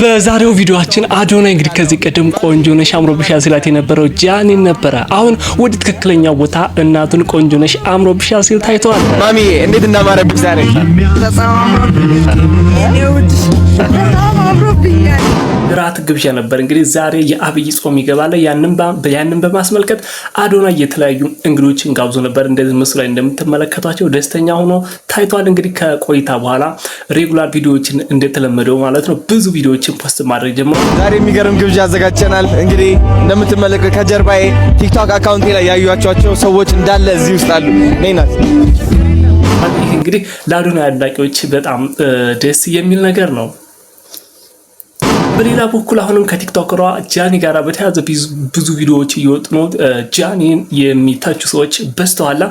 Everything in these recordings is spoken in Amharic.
በዛሬው ቪዲዮአችን አዶናይ እንግዲህ ከዚህ ቀደም ቆንጆ ነሽ አምሮብሻል ሲላት የነበረው ጃኒን ነበረ። አሁን ወደ ትክክለኛው ቦታ እናቱን ቆንጆ ነሽ አምሮብሻል ሲል ታይቷል። ማሚ እንዴት እንዳማረብሽ ዛሬ ራት ግብዣ ነበር። እንግዲህ ዛሬ የአብይ ጾም ይገባል። ያንን በማስመልከት አዶናይ የተለያዩ እንግዶችን ጋብዞ ነበር። እንደዚህ ምስሉ ላይ እንደምትመለከቷቸው ደስተኛ ሆኖ ታይቷል። እንግዲህ ከቆይታ በኋላ ሬጉላር ቪዲዮዎችን እንደተለመደው ማለት ነው ብዙ ቪዲዮዎችን ፖስት ማድረግ ጀምሯል። ዛሬ የሚገርም ግብዣ አዘጋጅተናል። እንግዲህ እንደምትመለከቱ ከጀርባዬ ቲክቶክ አካውንቴ ላይ ያዩዋቸው ሰዎች እንዳለ እዚህ ውስጥ አሉ። ነይናት ይህ እንግዲህ ለአዶናይ አድናቂዎች በጣም ደስ የሚል ነገር ነው። በሌላ በኩል አሁንም ከቲክቶከሯ ጃኒ ጋር በተያያዘ ብዙ ቪዲዮዎች እየወጡ ነው። ጃኒን የሚታቹ ሰዎች በስተኋላ።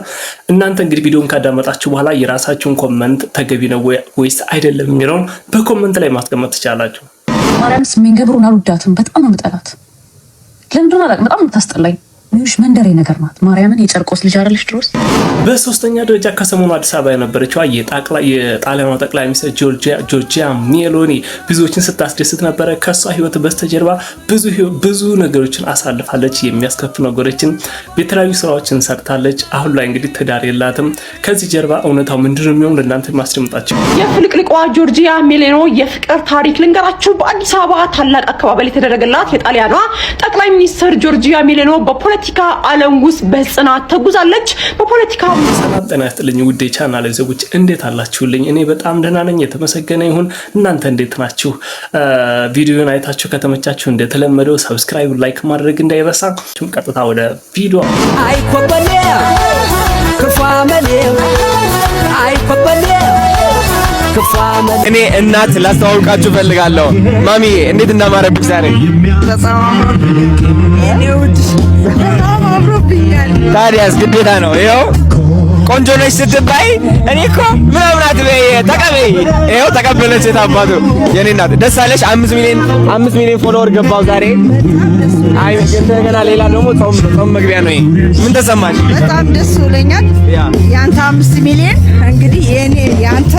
እናንተ እንግዲህ ቪዲዮን ካዳመጣችሁ በኋላ የራሳችሁን ኮመንት ተገቢ ነው ወይስ አይደለም የሚለውን በኮመንት ላይ ማስቀመጥ ትችላላችሁ። ማርያምስ መንገብሩን አልወዳትም፣ በጣም ነው የምጠላት። ለምንድን ነው በጣም የምታስጠላኝ። ሚውሽ መንደሬ ነገር ናት። ማርያምን የጨርቆስ ልጅ አይደለች ድሮስ። በሶስተኛ ደረጃ ከሰሞኑ አዲስ አበባ የነበረችው የጣሊያኗ ጠቅላይ ሚኒስትር ጆርጂያ ሜሎኒ ብዙዎችን ስታስደስት ነበረ። ከሷ ህይወት በስተጀርባ ብዙ ነገሮችን አሳልፋለች። የሚያስከፉ ነገሮችን፣ የተለያዩ ስራዎችን ሰርታለች። አሁን ላይ እንግዲህ ትዳር የላትም። ከዚህ ጀርባ እውነታው ምንድን ነው የሚሆን ለእናንተ ማስደምጣችሁ። የፍልቅልቋ ጆርጂያ ሜሎኒ የፍቅር ታሪክ ልንገራችሁ። በአዲስ አበባ ታላቅ አቀባበል የተደረገላት የጣሊያኗ ጠቅላይ ሚኒስትር ጆርጂያ ሜሎኒ በፖለቲካ ዓለም ውስጥ በጽናት ተጉዛለች። በፖለቲካ ሰላም ጤና ይስጥልኝ ውድ የቻናሌ ሰዎች እንዴት አላችሁልኝ? እኔ በጣም ደህና ነኝ፣ የተመሰገነ ይሁን። እናንተ እንዴት ናችሁ? ቪዲዮን አይታችሁ ከተመቻችሁ እንደተለመደው ሰብስክራይብ፣ ላይክ ማድረግ እንዳይረሳ። ቀጥታ ወደ ቪዲዮ እኔ እናት ላስተዋውቃችሁ ፈልጋለሁ። ማሚ እንዴት እንዳማረብሽ ዛሬ ታዲያስ ግዴታ ነው። ይኸው ቆንጆ ነሽ ስትባይ እኔ እኮ ምናምን አትበይ ተቀበይ። ይኸው ተቀበለች። የታባቱ የኔ እናት ደስ አለሽ። 5 ሚሊዮን ፎሎወር ገባው ዛሬ። አይ እንደገና ሌላ ደግሞ ጾም መግቢያ ነው። ምን ተሰማሽ? በጣም ደስ ብሎኛል። ያንተ 5 ሚሊዮን እንግዲህ ያንተ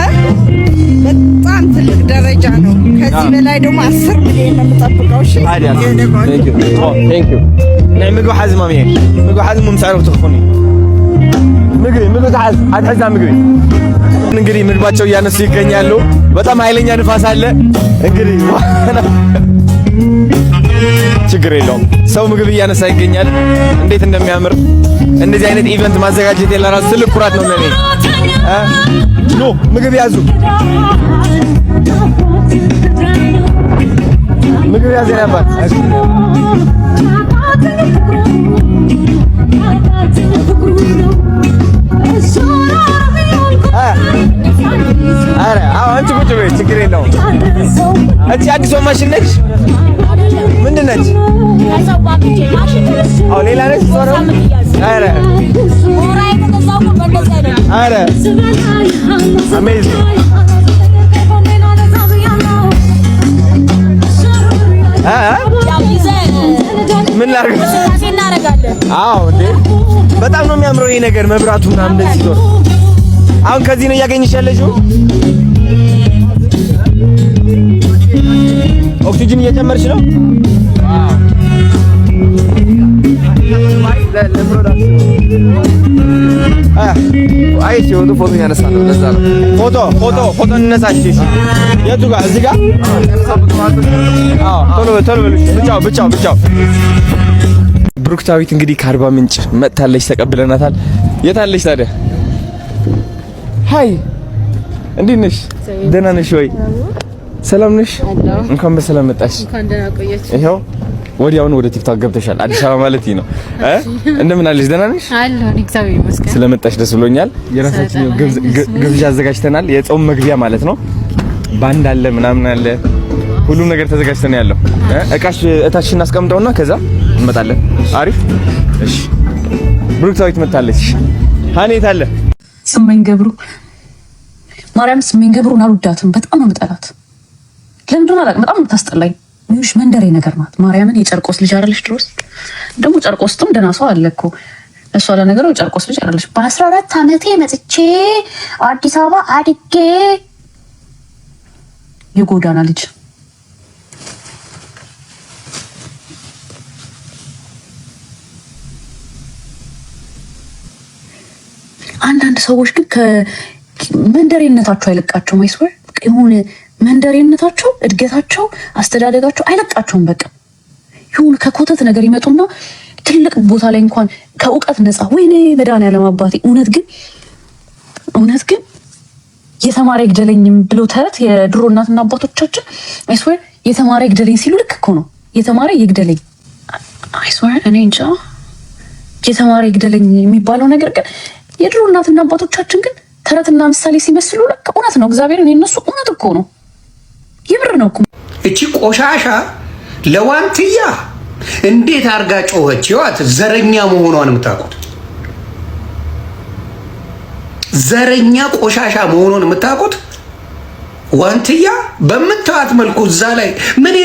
በጣም ትልቅ ደረጃ ነው። ከዚህ በላይ ደግሞ 10 ሚሊዮን ነው የምጠብቀው። እሺ ታዲያ ቴንክ ዩ ናይ ምግብ ሓዝ ማሚ ምግብ ሓዝ ሙምሳሩ ትኹኒ ምግብ ተሐዝ አትሐዛ ምግብ። እንግዲህ ምግባቸው እያነሱ ይገኛሉ። በጣም ኃይለኛ ንፋስ አለ። እንግዲህ ችግር የለውም። ሰው ምግብ እያነሳ ይገኛል። እንዴት እንደሚያምር እንደዚህ አይነት ኢቨንት ማዘጋጀት ለራሱ ትልቅ ኩራት ነው ለኔ። ኖ ምግብ ያዙ፣ ምግብ ያዙ ነበር። አረ አንቺ ቁጭ በይ፣ ችግር የለውም። አንቺ አዲስ ማሽን ነች? ምንድን ነች? አዎ ሌላ ነች። አረ አረ አሜዚንግ። ምን ላድርግ? አዎ እንዴ በጣም ነው የሚያምረው ይሄ ነገር። መብራቱ ምናምን እንደዚህ ሲሆን አሁን ከዚህ ነው እያገኘሽ ያለሽው። ኦክሲጅን እየጨመርሽ ነው። አይ ሲወጡ ፎቶ እያነሳ ነው። ለዛ ነው ፎቶ እንነሳሽ። የቱ ጋር? እዚህ ጋር? አዎ ቶሎ ብቻው ብሩክታዊት እንግዲህ ከአርባ ምንጭ መጥታለች፣ ተቀብለናታል። የታለች ታዲያ? ሃይ እንዴት ነሽ? ደህና ነሽ ወይ? ሰላም ነሽ? እንኳን በሰላም መጣሽ። እንኳን ደህና ቆየሽ። ይሄው ወዲያውኑ ወደ ቲክቶክ ገብተሻል። አዲስ አበባ ማለት ነው። እንደምን አለሽ? ደህና ነሽ? አለሁ። እግዚአብሔር ይመስገን። ስለመጣሽ ደስ ብሎኛል። የራሳችን ግብዣ አዘጋጅተናል። የጾም መግቢያ ማለት ነው። ባንድ አለ ምናምን አለ፣ ሁሉም ነገር ተዘጋጅተን ያለው። እቃሽ እታች እናስቀምጠውና ከዛ እንመጣለን። አሪፍ እሺ። ብሩክታዊት መጣለች። ሀኔት አለ ስመኝ ገብሩ ማርያም ስመኝ ገብሩን አልወዳትም፣ በጣም ነው የምጠላት። ለምንድን ነው በጣም የምታስጠላኝ። ሚውሽ መንደሬ ነገር ናት። ማርያምን የጨርቆስ ልጅ አይደለች ድሮስ። ደግሞ ጨርቆስም ደህና ሰው አለ እኮ እሷ ለነገሩ ጨርቆስ ልጅ አይደለች። በ14 ዓመቴ መጥቼ አዲስ አበባ አድጌ የጎዳና ልጅ አንዳንድ ሰዎች ግን ከመንደሬነታቸው አይለቃቸውም። አይስወር የሆነ መንደሬነታቸው፣ እድገታቸው፣ አስተዳደጋቸው አይለቃቸውም። በቃ ይሁን ከኮተት ነገር ይመጡና ትልቅ ቦታ ላይ እንኳን ከእውቀት ነፃ ወይኔ መድኃኒዓለም አባቴ። እውነት ግን የተማረ ይግደለኝም ብሎ ተረት የድሮ እናትና አባቶቻችን አይስወር የተማረ ይግደለኝ ሲሉ ልክ እኮ ነው። የተማረ ይግደለኝ አይስወር እኔ እንጃ የተማረ ይግደለኝ የሚባለው ነገር ግን የድሮ እናትና አባቶቻችን ግን ተረትና ምሳሌ ሲመስሉ ልክ እውነት ነው። እግዚአብሔርን የነሱ እውነት እኮ ነው፣ ይብር ነው እኮ። እቺ ቆሻሻ ለዋንትያ እንዴት አርጋ ጮኸች! ይዋት ዘረኛ መሆኗን የምታውቁት ዘረኛ ቆሻሻ መሆኗን የምታውቁት ዋንትያ በምታዋት መልኩ እዛ ላይ ምን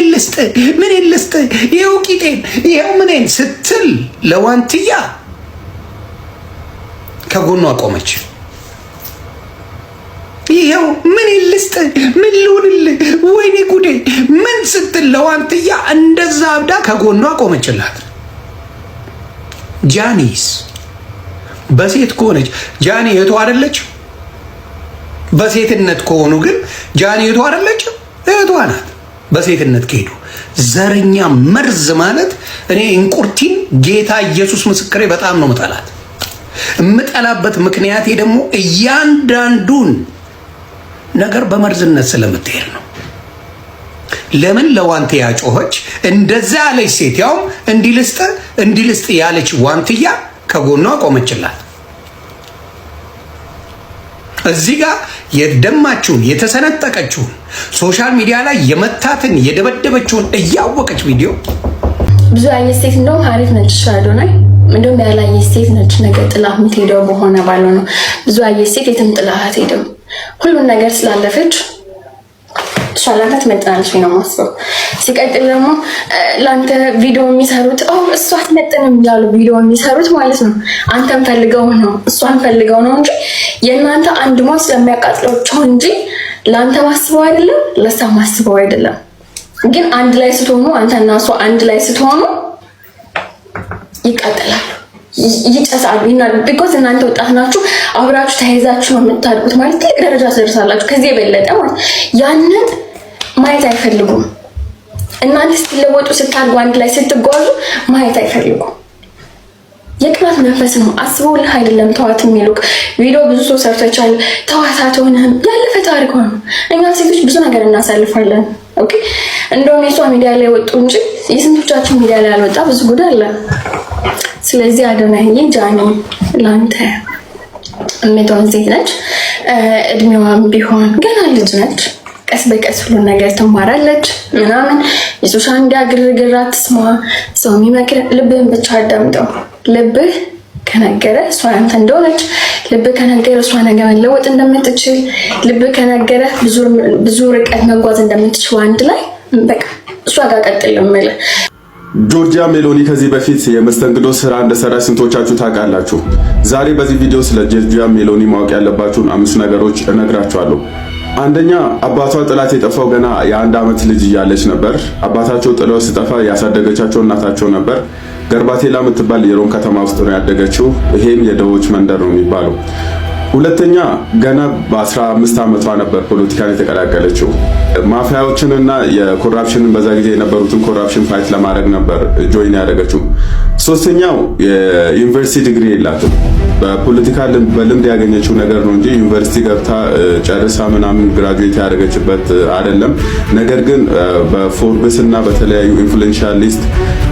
ልስጥ ይኸው ቂጤን ይኸው ምንን ስትል ለዋንትያ ከጎኗ ቆመች። ይኸው ምን ልስጥ ምን ልሁንልህ ወይኔ ጉዴ ምን ስትል ለዋንትያ እንደዛ አብዳ ከጎኗ ቆመችላት። ጃኒስ በሴት ከሆነች ጃኒ እህቷ አይደለች? በሴትነት ከሆኑ ግን ጃኒ እህቷ አይደለች? እህቷ ናት። በሴትነት ከሄዱ ዘረኛ መርዝ ማለት እኔ እንቁርቲን ጌታ ኢየሱስ ምስክሬ በጣም ነው ምጠላት። የምጠላበት ምክንያቴ ደግሞ እያንዳንዱን ነገር በመርዝነት ስለምትሄድ ነው። ለምን ለዋንትያ ጮኸች? እንደዛ ያለች ሴት ያውም እንዲልስጥ ያለች ዋንትያ ከጎኗ ቆመችላት። እዚህ ጋር የደማችውን የተሰነጠቀችውን ሶሻል ሚዲያ ላይ የመታትን የደበደበችውን እያወቀች ቪዲዮ ብዙ አየህ ሴት እንደውም አሪፍ ነች ሻዶናይ እንደውም ያላየህ ሴት ነች ነገር ጥላ የምትሄደው በሆነ ባለው ነው። ብዙ አየህ ሴት የትም ጥላ አትሄድም። ሁሉን ነገር ስላለፈች ሻላታት መጥናለች ነው ማስበው። ሲቀጥል ደግሞ ላንተ ቪዲዮ የሚሰሩት እሷ አትመጥንም ያሉ ቪዲዮ የሚሰሩት ማለት ነው አንተን ፈልገው ነው እሷን ፈልገው ነው እንጂ የእናንተ አንድ ሞት ስለሚያቃጥላቸው እንጂ ላንተ ማስበው አይደለም፣ ለሷ ማስበው አይደለም። ግን አንድ ላይ ስትሆኑ አንተና እሷ አንድ ላይ ስትሆኑ ይቃጠላል፣ ይጨሳሉ ይናል። ቢኮዝ እናንተ ወጣት ናችሁ፣ አብራችሁ ተያይዛችሁ ነው የምታድጉት ማለት ትልቅ ደረጃ ትደርሳላችሁ። ከዚህ የበለጠ ማለት ያንን ማየት አይፈልጉም። እናንተ ስትለወጡ ስታድጉ አንድ ላይ ስትጓዙ ማየት አይፈልጉም። የቅናት መንፈስ ነው። አስበውልህ አይደለም ተዋት የሚሉክ ቪዲዮ ብዙ ሰው ሰርቶቻል። ተዋታት ሆነም ያለፈ ታሪክ ሆነ። እኛ ሴቶች ብዙ ነገር እናሳልፋለን። ኦኬ እንደውም የሷ ሚዲያ ላይ ወጡ እንጂ የስንቶቻችን ሚዲያ ላይ አልወጣ ብዙ ጉዳይ አለ። ስለዚህ አዶናይ ጃኒ ላንተ እምትሆን ሴት ነች። እድሜዋም ቢሆን ገና ልጅ ነች። ቀስ በቀስ ሁሉ ነገር ትማራለች ምናምን። የሶሻል ሚዲያ ግርግር አትስማ። ሰው የሚመክር ልብህን ብቻ አዳምጠው። ልብህ ከነገረ እሷ አንተ እንደሆነች፣ ልብህ ከነገረ እሷ ነገ መለወጥ እንደምትችል፣ ልብህ ከነገረ ብዙ ርቀት መጓዝ እንደምትችል አንድ ላይ በቃ እሷ ጋር ቀጥል እምልህ። ጆርጂያ ሜሎኒ ከዚህ በፊት የመስተንግዶ ስራ እንደሰራች ስንቶቻችሁ ታውቃላችሁ? ዛሬ በዚህ ቪዲዮ ስለ ጆርጂያ ሜሎኒ ማወቅ ያለባችሁን 5 ነገሮች እነግራችኋለሁ። አንደኛ አባቷ ጥላት የጠፋው ገና የ1 ዓመት ልጅ እያለች ነበር። አባታቸው ጥለው ሲጠፋ ያሳደገቻቸው እናታቸው ነበር። ገርባቴላ የምትባል የሮም ከተማ ውስጥ ነው ያደገችው። ይሄም የደዎች መንደር ነው የሚባለው። ሁለተኛ ገና በ15 ዓመቷ ነበር ፖለቲካን የተቀላቀለችው። ማፊያዎችንና የኮራፕሽንን በዛ ጊዜ የነበሩትን ኮራፕሽን ፋይት ለማድረግ ነበር ጆይን ያደረገችው። ሶስተኛው የዩኒቨርሲቲ ዲግሪ የላትም። በፖለቲካ በልምድ ያገኘችው ነገር ነው እንጂ ዩኒቨርሲቲ ገብታ ጨርሳ ምናምን ግራጁዌት ያደረገችበት አይደለም። ነገር ግን በፎርብስ እና በተለያዩ ኢንፍሉዌንሻል ሊስት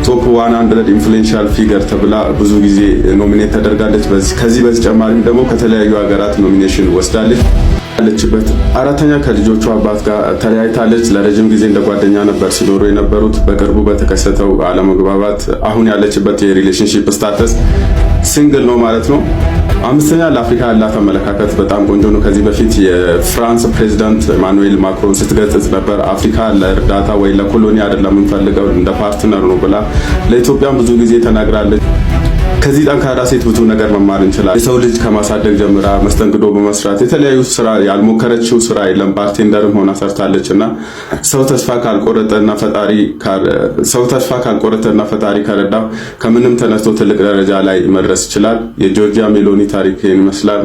ቶፕ 100 ኢንፍሉዌንሻል ፊገር ተብላ ብዙ ጊዜ ኖሚኔት ተደርጋለች። ከዚህ በተጨማሪም ደግሞ ከተለያዩ ሀገራት ኖሚኔሽን ወስዳለች። ያለችበት አራተኛ ከልጆቿ አባት ጋር ተለያይታለች። ለረጅም ጊዜ እንደ ጓደኛ ነበር ሲኖሩ የነበሩት። በቅርቡ በተከሰተው አለመግባባት አሁን ያለችበት የሪሌሽንሺፕ ስታተስ ሲንግል ነው ማለት ነው። አምስተኛ ለአፍሪካ ያላት አመለካከት በጣም ቆንጆ ነው። ከዚህ በፊት የፍራንስ ፕሬዚዳንት ኢማኑኤል ማክሮን ስትገጽጽ ነበር። አፍሪካ ለእርዳታ ወይ ለኮሎኒ አይደለም የምንፈልገው እንደ ፓርትነር ነው ብላ ለኢትዮጵያም ብዙ ጊዜ ተናግራለች። ከዚህ ጠንካራ ሴት ብዙ ነገር መማር እንችላለን። የሰው ልጅ ከማሳደግ ጀምራ መስተንግዶ በመስራት የተለያዩ ስራ ያልሞከረችው ስራ የለም። ባርቴንደርም ሆና ሰርታለችና ሰው ተስፋ ካልቆረጠና ፈጣሪ ከረዳው ከምንም ተነስቶ ትልቅ ደረጃ ላይ መድረስ ይችላል። የጆርጂያ ሜሎኒ ታሪክ ይመስላል።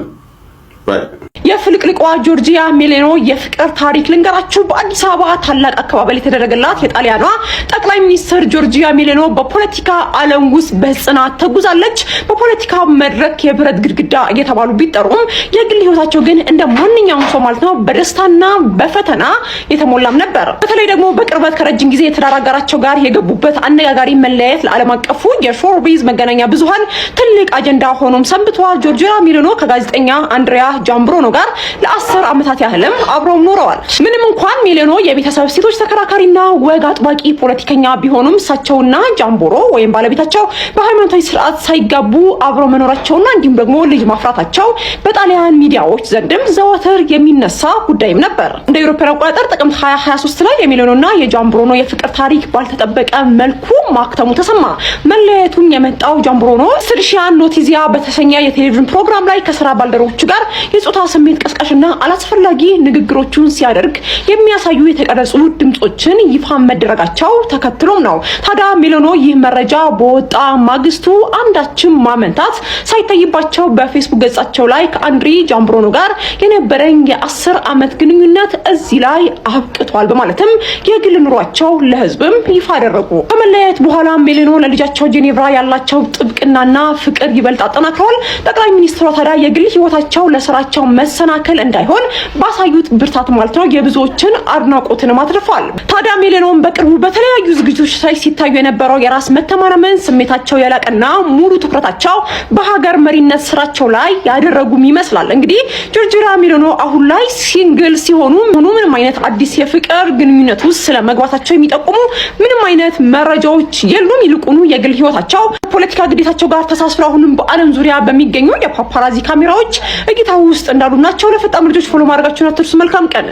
የፍልቅልቋ ጆርጂያ ሜሎኒ የፍቅር ታሪክ ልንገራችሁ። በአዲስ አበባ ታላቅ አከባበል የተደረገላት የጣሊያኗ ጠቅላይ ሚኒስትር ጆርጂያ ሜሎኒ በፖለቲካ ዓለም ውስጥ በጽናት ተጉዛለች። በፖለቲካ መድረክ የብረት ግድግዳ እየተባሉ ቢጠሩም የግል ህይወታቸው ግን እንደ ማንኛውም ሰው ማለት ነው በደስታና በፈተና የተሞላም ነበር። በተለይ ደግሞ በቅርበት ከረጅም ጊዜ የትዳር አጋራቸው ጋር የገቡበት አነጋጋሪ መለያየት ለዓለም አቀፉ የሾርቢዝ መገናኛ ብዙሃን ትልቅ አጀንዳ ሆኖም ሰንብቷል። ጆርጂያ ሜሎኒ ከጋዜጠኛ አንድሪያ ጃምብሮኖ ጋር ለ10 ዓመታት ያህልም አብረው ኖረዋል። ምንም እንኳን ሜሎኒ የቤተሰብ ሴቶች ተከራካሪና ወግ አጥባቂ ፖለቲከኛ ቢሆኑም እሳቸውና ጃምቦሮ ወይም ባለቤታቸው በሃይማኖታዊ ስርዓት ሳይጋቡ አብረው መኖራቸውና እንዲሁም ደግሞ ልጅ ማፍራታቸው በጣሊያን ሚዲያዎች ዘንድም ዘወትር የሚነሳ ጉዳይም ነበር። እንደ አውሮፓውያን አቆጣጠር ጥቅምት 2023 ላይ የሜሎኒና የጃምቦሮኖ የፍቅር ታሪክ ባልተጠበቀ መልኩ ማክተሙ ተሰማ። መለያየቱን የመጣው ጃምቦሮኖ ስልሺያን ኖቲዚያ በተሰኘ የቴሌቪዥን ፕሮግራም ላይ ከስራ ባልደረቦቹ ጋር የጾታ ስሜት ቀስቃሽና አላስፈላጊ ንግግሮችን ሲያደርግ የሚያሳዩ የተቀረጹ ድምጾችን ይፋ መደረጋቸው ተከትሎም ነው። ታዲያ ሜሎኒ ይህ መረጃ በወጣ ማግስቱ አንዳችም ማመንታት ሳይታይባቸው በፌስቡክ ገጻቸው ላይ ከአንድሪ ጃምቦሮኖ ጋር የነበረኝ የ10 ዓመት ግንኙነት እዚህ ላይ አብቅቷል በማለትም የግል ኑሯቸው ለህዝብም ይፋ አደረጉ። ከመለያየት በኋላ ሜሎኒ ለልጃቸው ጄኔቭራ ያላቸው ጥብቅናና ፍቅር ይበልጥ አጠናክረዋል። ጠቅላይ ሚኒስትሯ ታዲያ የግል ህይወታቸው ለስራቸው መሰናከል እንዳይሆን ባሳዩት ብርታት ማለት ነው የብዙዎችን አድናቆትን አትርፈዋል። ታዲያ ሜሎኒ በቅርቡ በተለያዩ ዝግጅቶች ላይ ሲታዩ የነበረው የራስ መተማመን ስሜታቸው ያላቀና ሙሉ ትኩረታቸው በሀገር መሪነት ስራቸው ላይ ያደረጉም ይመስላል። እንግዲህ ጆርጂያ ሜሎኒ አሁን ላይ ሲንግል ሲሆኑ ምንም አይነት አዲስ የፍቅር ግንኙነት ውስጥ ስለመግባታቸው የሚጠቁሙ ምንም አይነት መረጃዎች የሉም። ይልቁኑ የግል ህይወታቸው ፖለቲካ ግዴታቸው ጋር ተሳስረው አሁንም በዓለም ዙሪያ በሚገኙ የፓፓራዚ ካሜራዎች እይታ ውስጥ እንዳሉ ናቸው። ለፈጣን ልጆች ፎሎ ማድረጋችሁን አትርሱ። መልካም ቀን።